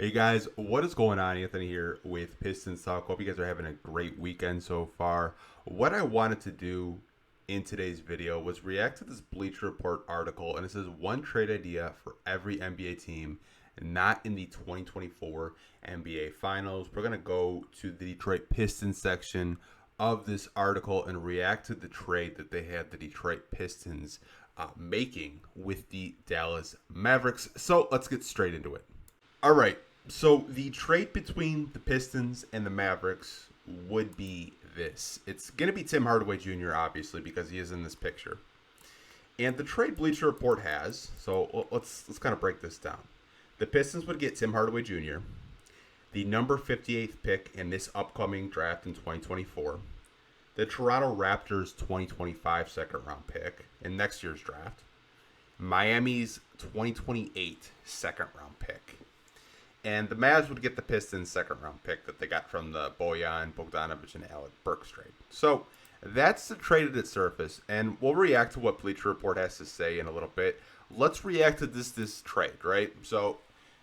Hey guys, what is going on? Anthony here with Pistons Talk. Hope you guys are having a great weekend so far. What I wanted to do in today's video was react to this Bleacher Report article, and it says one trade idea for every NBA team not in the 2024 NBA Finals. We're going to go to the Detroit Pistons section of this article and react to the trade that they had the Detroit Pistons making with the Dallas Mavericks. So let's get straight into it. All right. So the trade between the Pistons and the Mavericks would be this. It's going to be Tim Hardaway Jr., obviously, because he is in this picture. And the trade Bleacher Report has, so let's kind of break this down. The Pistons would get Tim Hardaway Jr., the number 58th pick in this upcoming draft in 2024, the Toronto Raptors 2025 second round pick in next year's draft, Miami's 2028 second round pick. And the Mavs would get the Pistons' second-round pick that they got from the Bojan Bogdanovic and Alec Burks trade. So that's the trade at its surface, and we'll react to what Bleacher Report has to say in a little bit. Let's react to this trade, right? So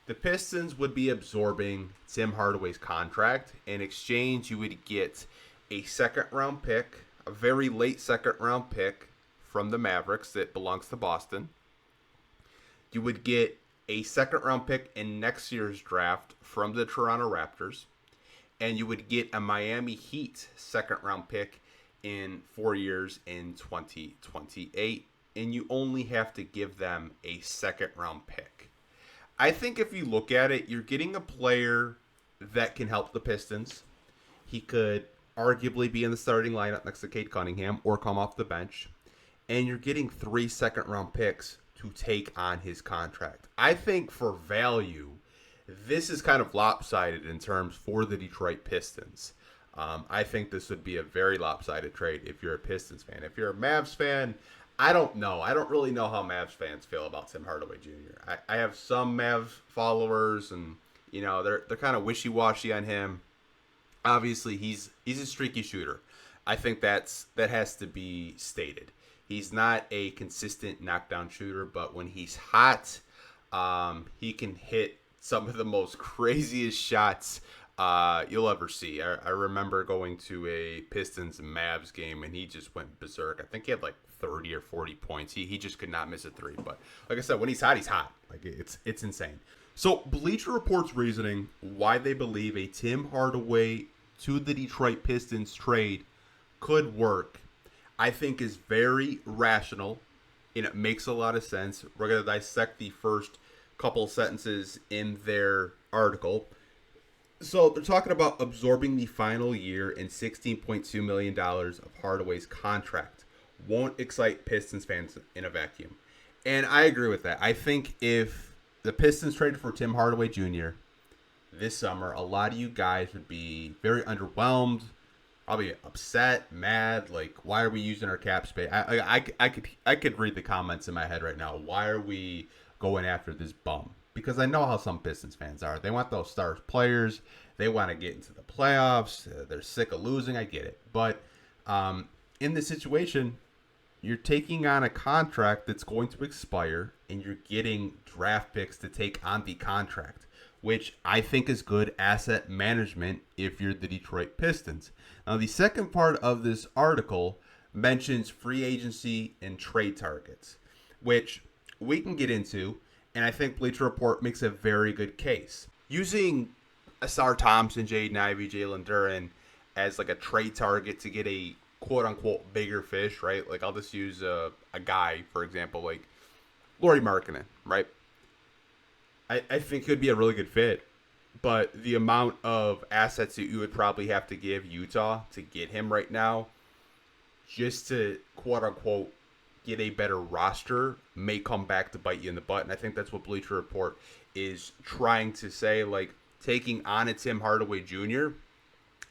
the Pistons would be absorbing Tim Hardaway's contract. In exchange, you would get a second-round pick, a very late second-round pick from the Mavericks that belongs to Boston. You would get a second-round pick in next year's draft from the Toronto Raptors, and you would get a Miami Heat second-round pick in 4 years in 2028, and you only have to give them a second-round pick. I think if you look at it, you're getting a player that can help the Pistons. He could arguably be in the starting lineup next to Cade Cunningham or come off the bench, and you're getting 3 second-round picks to take on his contract. I think for value, this is kind of lopsided in terms for the Detroit Pistons. I think this would be a very lopsided trade if you're a Pistons fan. If you're a Mavs fan, I don't know. I don't really know how Mavs fans feel about Tim Hardaway Jr. I have some Mavs followers, and they're kind of wishy-washy on him. Obviously, he's a streaky shooter. I think that has to be stated. He's not a consistent knockdown shooter, but when he's hot, he can hit some of the most craziest shots you'll ever see. I remember going to a Pistons-Mavs game, and he just went berserk. I think he had like 30 or 40 points. He just could not miss a three. But like I said, when he's hot, he's hot. Like it's insane. So Bleacher Report's reasoning why they believe a Tim Hardaway to the Detroit Pistons trade could work, I think, is very rational, and it makes a lot of sense. We're going to dissect the first couple sentences in their article. So they're talking about absorbing the final year and $16.2 million of Hardaway's contract. Won't excite Pistons fans in a vacuum. And I agree with that. I think if the Pistons traded for Tim Hardaway Jr. this summer, a lot of you guys would be very underwhelmed, probably upset, mad, like, why are we using our cap space? I could read the comments in my head right now. Why are we going after this bum? Because I know how some Pistons fans are. They want those star players. They want to get into the playoffs. They're sick of losing. I get it. But in this situation, you're taking on a contract that's going to expire, and you're getting draft picks to take on the contract, which I think is good asset management if you're the Detroit Pistons. Now, the second part of this article mentions free agency and trade targets, which we can get into, and I think Bleacher Report makes a very good case. Using Asar Thompson, Jaden Ivey, Jalen Duren as like a trade target to get a quote-unquote bigger fish, right? Like, I'll just use a guy, for example, like Lauri Markkanen, right? I think could be a really good fit, but the amount of assets that you would probably have to give Utah to get him right now, just to quote-unquote get a better roster, may come back to bite you in the butt. And I think that's what Bleacher Report is trying to say. Like, taking on a Tim Hardaway Jr.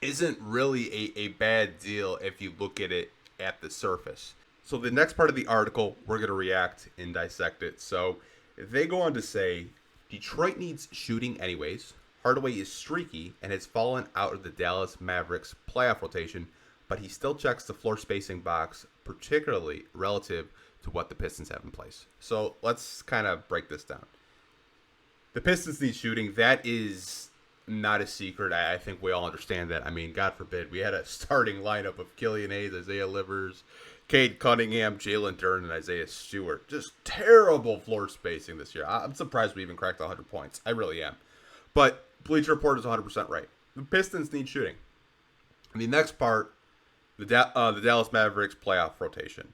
isn't really a bad deal if you look at it at the surface. So the next part of the article, we're going to react and dissect it. So they go on to say, Detroit needs shooting anyways. Hardaway is streaky and has fallen out of the Dallas Mavericks playoff rotation, but he still checks the floor spacing box, particularly relative to what the Pistons have in place. So let's kind of break this down. The Pistons need shooting. That is not a secret. I think we all understand that. I mean, God forbid, we had a starting lineup of Killian Hayes, Isaiah Livers, Cade Cunningham, Jalen Duren, and Isaiah Stewart. Just terrible floor spacing this year. I'm surprised we even cracked 100 points. I really am. But Bleacher Report is 100% right. The Pistons need shooting. And the next part, the Dallas Mavericks playoff rotation.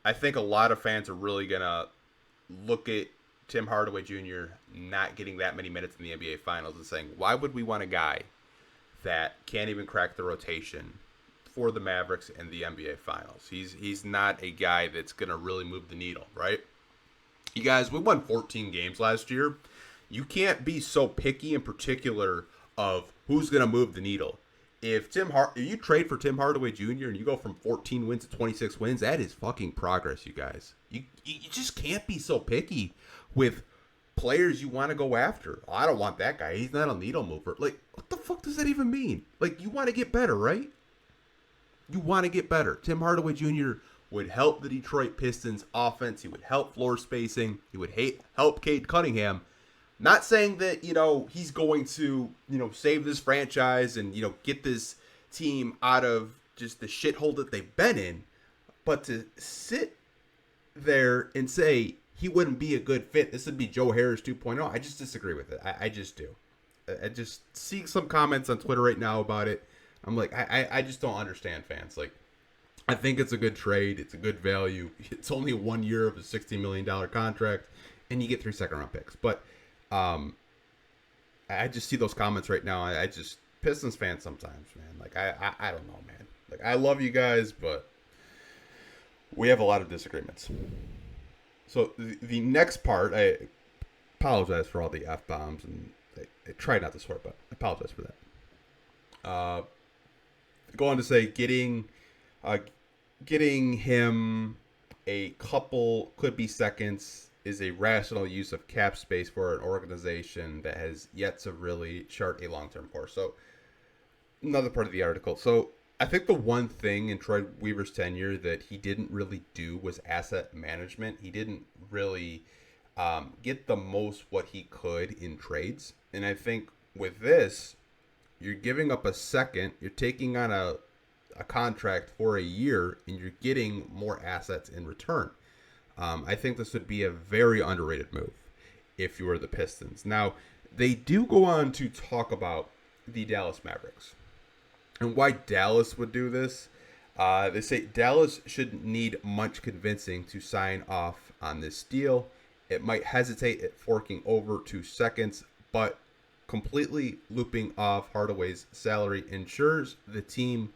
I think a lot of fans are really going to look at Tim Hardaway Jr. not getting that many minutes in the NBA Finals and saying, why would we want a guy that can't even crack the rotation for the Mavericks in the NBA Finals? He's not a guy that's going to really move the needle, right? You guys, we won 14 games last year. You can't be so picky in particular of who's going to move the needle. If you trade for Tim Hardaway Jr. and you go from 14 wins to 26 wins, that is fucking progress, you guys. You just can't be so picky with players you want to go after. I don't want that guy. He's not a needle mover. Like, what the fuck does that even mean? Like, you want to get better, right? You want to get better. Tim Hardaway Jr. would help the Detroit Pistons offense. He would help floor spacing. He would help Cade Cunningham. Not saying that, he's going to, save this franchise and, get this team out of just the shithole that they've been in. But to sit there and say he wouldn't be a good fit, this would be Joe Harris 2.0, I just disagree with it. I just do. I just see some comments on Twitter right now about it. I'm like, I just don't understand, fans. Like, I think it's a good trade. It's a good value. It's only 1 year of a $60 million contract, and you get 3 second-round picks. But I just see those comments right now. I just Pistons fans sometimes, man. Like I don't know, man. Like, I love you guys, but we have a lot of disagreements. So the next part, I apologize for all the F-bombs, and I try not to swear, but I apologize for that. Go on to say getting him a couple, could be seconds, is a rational use of cap space for an organization that has yet to really chart a long-term course. So, another part of the article. So, I think the one thing in Troy Weaver's tenure that he didn't really do was asset management. He didn't really get the most what he could in trades. And I think with this, you're giving up a second, you're taking on a contract for a year, and you're getting more assets in return. I think this would be a very underrated move if you were the Pistons. Now, they do go on to talk about the Dallas Mavericks and why Dallas would do this. They say Dallas shouldn't need much convincing to sign off on this deal. It might hesitate at forking over 2 seconds, but completely looping off Hardaway's salary ensures the team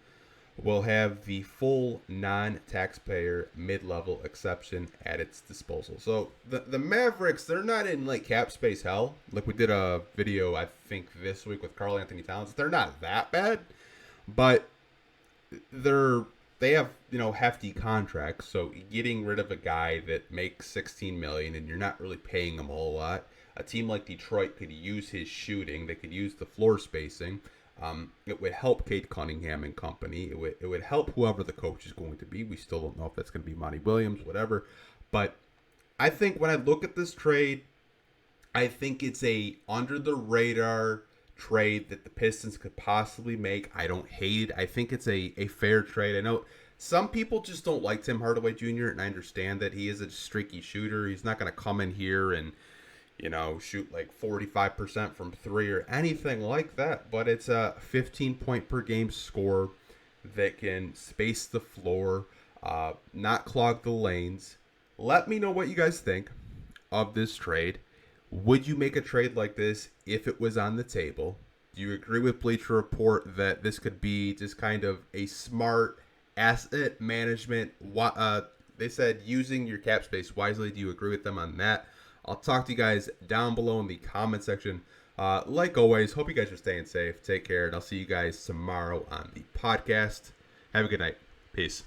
will have the full non-taxpayer mid-level exception at its disposal. So the Mavericks, they're not in like cap space hell. Like we did a video, I think this week with Karl Anthony Towns. They're not that bad, but they have hefty contracts. So getting rid of a guy that makes $16 million and you're not really paying him a whole lot. A team like Detroit could use his shooting. They could use the floor spacing. It would help Cade Cunningham and company. It would help whoever the coach is going to be. We still don't know if that's going to be Monty Williams, whatever. But I think when I look at this trade, I think it's a under the radar trade that the Pistons could possibly make. I don't hate it. I think it's a fair trade. I know some people just don't like Tim Hardaway Jr., and I understand that he is a streaky shooter. He's not going to come in here and shoot like 45% from 3 or anything like that. But it's a 15 point per game score that can space the floor, not clog the lanes. Let me know what you guys think of this trade. Would you make a trade like this if it was on the table? Do you agree with Bleacher Report that this could be just kind of a smart asset management? They said using your cap space wisely. Do you agree with them on that? I'll talk to you guys down below in the comment section. Like always, hope you guys are staying safe. Take care, and I'll see you guys tomorrow on the podcast. Have a good night. Peace.